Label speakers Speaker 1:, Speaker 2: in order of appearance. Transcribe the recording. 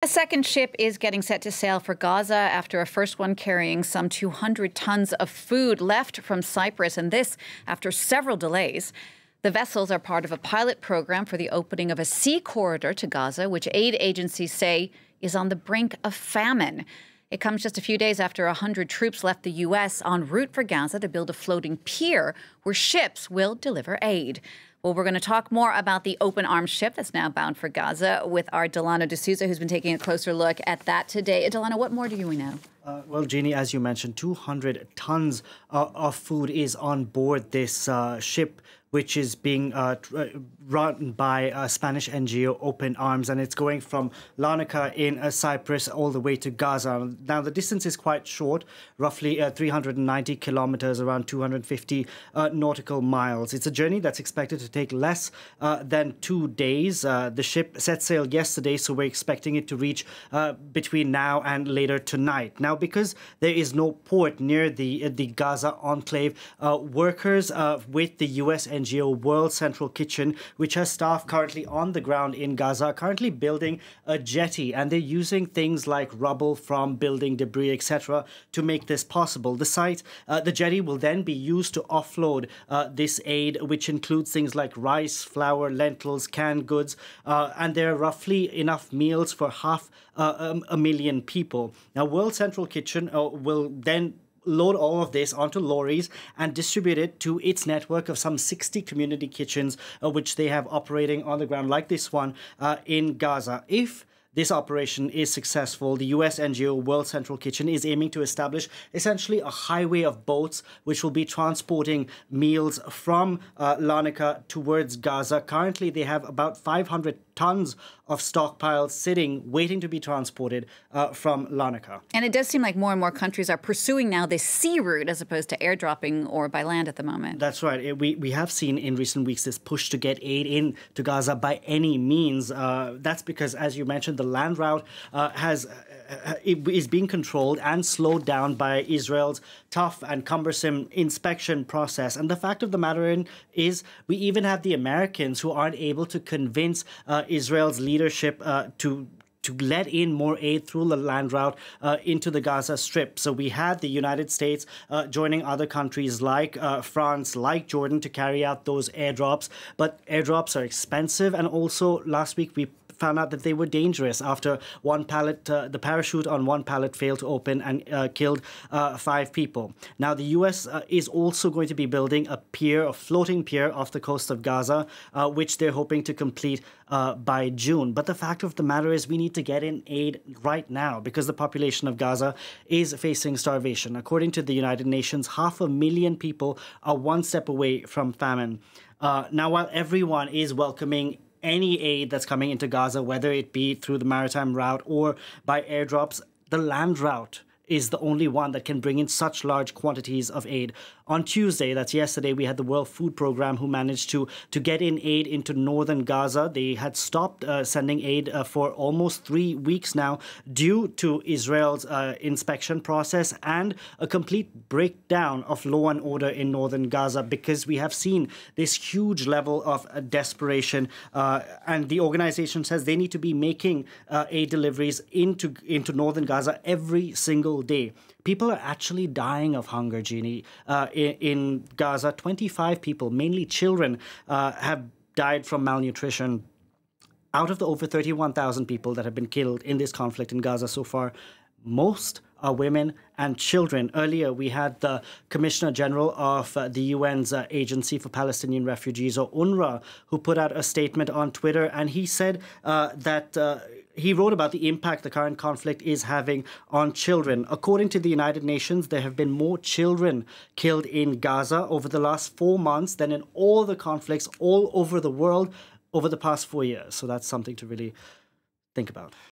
Speaker 1: A second ship is getting set to sail for Gaza after a first one carrying some 200 tons of food left from Cyprus, and this after several delays. The vessels are part of a pilot program for the opening of a sea corridor to Gaza, which aid agencies say is on the brink of famine. It comes just a few days after 100 troops left the U.S. en route for Gaza to build a floating pier where ships will deliver aid. Well, we're going to talk more about the open arms ship that's now bound for Gaza with our Delano D'Souza, who's been taking a closer look at that today. Delano, what more do we know?
Speaker 2: Well, Jeannie, as you mentioned, 200 tons of food is on board this ship, which is being run by Spanish NGO Open Arms, and it's going from Larnaca in Cyprus all the way to Gaza. Now, the distance is quite short, roughly 390 kilometers, around 250 nautical miles. It's a journey that's expected to take less than 2 days. The ship set sail yesterday, so we're expecting it to reach between now and later tonight. Now, because there is no port near the Gaza enclave, workers with the U.S. NGO World Central Kitchen, which has staff currently on the ground in Gaza, are currently building a jetty, and they're using things like rubble from building debris, etc., to make this possible. The jetty will then be used to offload this aid, which includes things like rice, flour, lentils, canned goods, and there are roughly enough meals for half a million people. Now, World Central Kitchen will then load all of this onto lorries and distribute it to its network of some 60 community kitchens, which they have operating on the ground, like this one in Gaza. If this operation is successful, the U.S. NGO World Central Kitchen is aiming to establish essentially a highway of boats which will be transporting meals from Larnaca towards Gaza. Currently, they have about 500 tons of stockpiles sitting, waiting to be transported from Larnaca.
Speaker 1: And it does seem like more and more countries are pursuing now this sea route as opposed to airdropping or by land at the moment.
Speaker 2: That's right. We have seen in recent weeks this push to get aid into Gaza by any means. That's because, as you mentioned, the land route is being controlled and slowed down by Israel's tough and cumbersome inspection process. And the fact of the matter is we even have the Americans who aren't able to convince Israel's leadership to let in more aid through the land route into the Gaza Strip. So we had the United States joining other countries like France, like Jordan, to carry out those airdrops. But airdrops are expensive, and also last week we found out that they were dangerous after one pallet, the parachute on one pallet failed to open and killed 5 people. Now, the U.S. is also going to be building a floating pier off the coast of Gaza, which they're hoping to complete by June. But the fact of the matter is we need to get in aid right now because the population of Gaza is facing starvation. According to the United Nations, 500,000 people are one step away from famine. Now, while everyone is welcoming any aid that's coming into Gaza, whether it be through the maritime route or by airdrops, the land route is the only one that can bring in such large quantities of aid. On Tuesday, that's yesterday, we had the World Food Program who managed to get in aid into northern Gaza. They had stopped sending aid for almost 3 weeks now due to Israel's inspection process and a complete breakdown of law and order in northern Gaza, because we have seen this huge level of desperation. And the organization says they need to be making aid deliveries into northern Gaza every single day. People are actually dying of hunger, Jeannie. In Gaza, 25 people, mainly children, have died from malnutrition. Out of the over 31,000 people that have been killed in this conflict in Gaza so far, most are women and children. Earlier, we had the Commissioner General of the UN's Agency for Palestinian Refugees, or UNRWA, who put out a statement on Twitter, and he said that he wrote about the impact the current conflict is having on children. According to the United Nations, there have been more children killed in Gaza over the last 4 months than in all the conflicts all over the world over the past 4 years. So that's something to really think about.